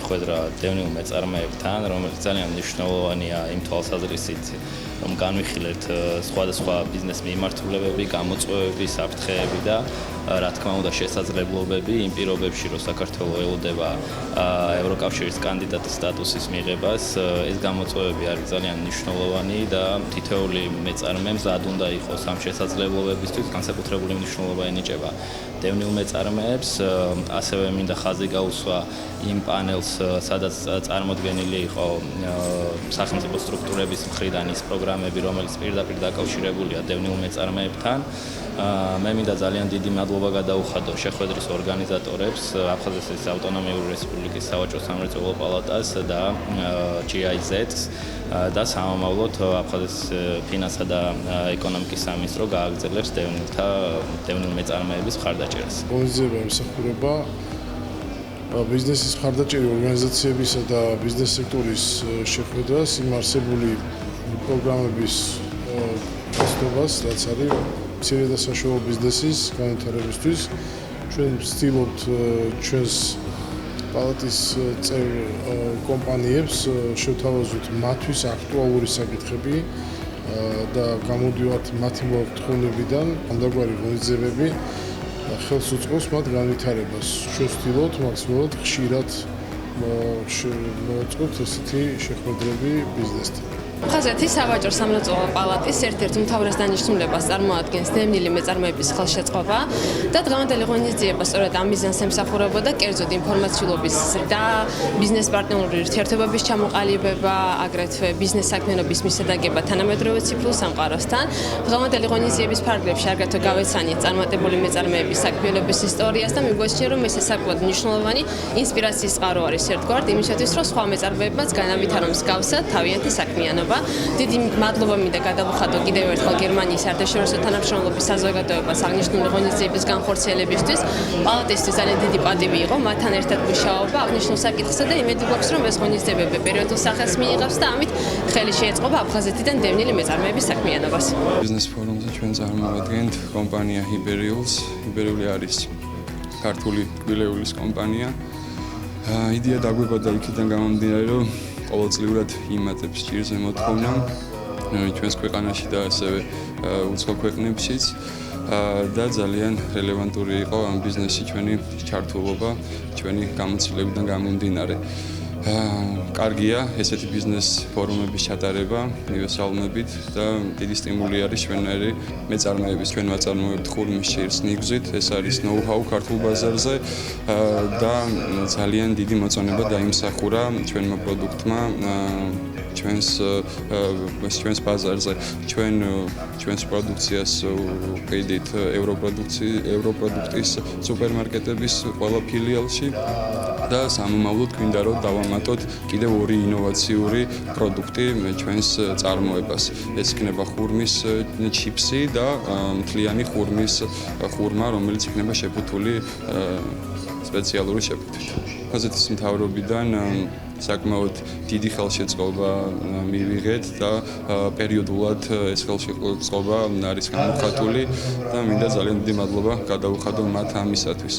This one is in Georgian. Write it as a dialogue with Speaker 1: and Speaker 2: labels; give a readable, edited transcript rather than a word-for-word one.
Speaker 1: შეხვედრა დევნილ მეწარმეებთან, რომელიც ძალიან მნიშვნელოვანია იმ თვალსაზრისით, რომ განვიხილეთ სხვადასხვა ბიზნეს მიმართულებები, გამოწვევები, საფრთხეები და რა თქმა უნდა შესაძლებლობები იმ პირობებში, რომ საქართველოს ელოდება ევროკავშირის კანდიდატის სტატუსის მიღებას. ეს გამოწვევები არის ძალიან მნიშვნელოვანი და თითოეული მეწარმე მზად უნდა იყოს ამ შესაძლებლობებისთვის, განსაკუთრებული მნიშვნელობა ენიჭება დევნილ მეწარმეებს. ასევე მინდა ხაზი გაუსვა იმ პანელს, სადაც წარმოდგენილი იყო სახელმწიფო სტრუქტურების მხრიდან ის პროგრამები, რომელიც პირდაპირ დაკავშირებულია დევნილ მეწარმეებთან. მე მინდა ძალიან დიდი მადლობა გადაუხადო შეხვედრის ორგანიზატორებს, აფხაზეთის ავტონომიური რესპუბლიკის სავაჭრო სამრეწველო პალატას და GIZ-ს და სამომავლოდ აფხაზეთის ფინანსთა და ეკონომიკის სამინისტრო გააგრძელებს დევნილ მეწარმეების მხარდაჭერას.
Speaker 2: ღონისძიება ემსახურება ბიზნესის მხარდაჭერი ორგანიზაციებისა და ბიზნეს სექტორის შეხვედრას იმ არსებული პროგრამების გასწრებას, რაც არის მცირე და საშუალო ბიზნესის განვითარებისთვის. ჩვენ ვცდილობთ ჩვენს პალატის წევრ კომპანიებს შევთავაზოთ მათთვის აქტუალური საკითხები და გამოდივართ მათი მორთხოვნებიდან ამდაგვარი ღონისძიებები ხელს უწყობს მათ განვითარებას. ჩვენ ვცდილობთ მაქსიმალურად ხშირად მოვუწყოთ ესეთი შეხვედრები ბიზნესთან.
Speaker 3: აფხაზეთის სავაჭრო სამრეწველო პალატის ერთ-ერთ უმთავრეს დანიშნულებას წარმოადგენს დევნილი მეწარმეების ხელშეწყობა და დღევანდელი ღონისძიება სწორედ ამ მიზანს ემსახურებოდა, კერძოდ ინფორმაციულობის და ბიზნეს პარტნიორული ურთიერთობების ჩამოყალიბება, აგრეთვე ბიზნეს საქმიანობის მისადაგება თანამედროვე ციფრულ სამყაროსთან. დღევანდელი ღონისძიების ფარგლებში აგრეთვე გავეცანით წარმატებული მეწარმეების საქმიანობის ისტორიას და მიგვაჩნია, რომ ეს საკმაოდ მნიშვნელოვანი ინსპირაციის წყარო არის ერთგვარად იმისათვის, რომ სხვა მეწარმეებმაც განავითარონ მსგავსად თავიანთი საქმიანობა. დიდი მადლობა მინდა გადავუხადო კიდევ ერთხელ გერმანიის საერთაშორისო თანამშრომლობის საზოგადოებას აღნიშნული ღონისძიების განხორციელებისთვის. პალატისთვის ძალიან დიდი პატივი იყო მათთან ერთად მუშაობა აღნიშნულ საკითხზე და იმედი გვაქვს, რომ ეს ღონისძიებები პერიოდულ სახელს მიიღებს და ამით ხელი შეეწყობა აფხაზეთიდან დევნილი მეწარმეების საქმიანობას.
Speaker 4: ბიზნეს ფორუმზე ჩვენ წარმოვადგენთ კომპანია Hiberius. Hiberius არის ქართული კბილეულის კომპანია. იდეა დაგვებოდა იქიდან გამომდინარე, რომ ყოველწლიურად იმატებს ჭირზე მოთხოვნა ჩვენს ქვეყანაში და ასევე უცხო ქვეყნებშიც და ძალიან რელევანტური იყო ამ ბიზნესში ჩვენი ჩართულობა, ჩვენი გამოცდილებიდან გამომდინარე. კარგია ესეთი ბიზნეს ფორუმების ჩატარება მივესალმებით და დიდი სტიმული არის ჩვენნაირი მეწარმეების, ჩვენ ვაწარმოებთ ხურმის ჭირს ნიგზით, ეს არის ნოუ-ჰაუ ქართულ ბაზარზე და ძალიან დიდი მოწონება დაიმსახურა ჩვენმა პროდუქტმა ჩვენს ბაზარზე. ჩვენს პროდუქციას ვყიდით ევროპროდუქტის სუპერმარკეტების ყველა ფილიალში და სამომავლოდ გვინდა რომ დავამატოთ კიდევ ორი ინოვაციური პროდუქტი ჩვენს წარმოებას. ეს იქნება ხურმის ჩიპსი და მთლიანი ხურმა, რომელიც იქნება შეფუთული სპეციალური შეფუთვით. აფხაზეთის მთავრობიდან საკმაოდ დიდი ხელშეწყობა მივიღეთ და პერიოდულად ეს ხელშეწყობა არის გამოხატული და მინდა ძალიან დიდი მადლობა გადავუხადო მათ ამისათვის.